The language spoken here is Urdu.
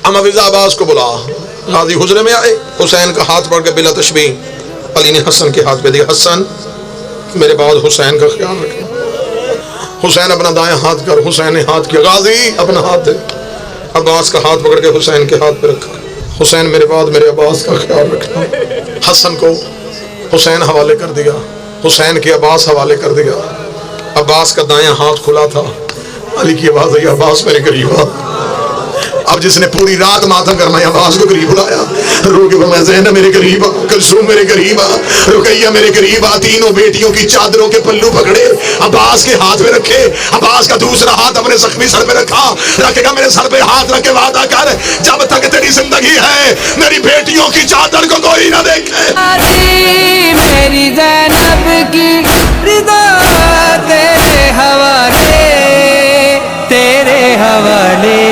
اما فضا عباس کو بلا. غازی حجرے میں آئے، حسین کا ہاتھ پکڑ کے بلا تشبیہ علی نے حسن کے ہاتھ پہ دیا. حسن میرے بعد حسین کا خیال رکھنا. حسین اپنا دائیں ہاتھ کر، حسین نے ہاتھ کیا. غازی اپنا ہاتھ دے. عباس کا ہاتھ پکڑ کے حسین کے ہاتھ پہ رکھا. حسین میرے بعد میرے عباس کا خیال رکھنا. حسن کو حسین حوالے کر دیا، حسین کے عباس حوالے کر دیا. عباس کا دائیں ہاتھ کھلا تھا. علی کی آواز آئی، عباس میرے قریب آ. اب جس نے پوری رات ماتم کرنا عباس کو قریب بلایا. رو کے فرمایا زینب میرے قریب آ، کلثوم میرے قریب آ، رقیہ میرے قریب آ. تینوں بیٹیوں کی چادروں کے پلو پکڑے، عباس کے ہاتھ میں رکھے. عباس کا دوسرا ہاتھ اپنے زخمی سر پہ رکھا. رکھے گا میرے سر پہ ہاتھ رکھ کے وعدہ کر، جب تک تیری زندگی ہے میری بیٹیوں کی چادر کو کوئی نہ دیکھے. میری زینب کی رضا تیرے حوالے، تیرے حوالے.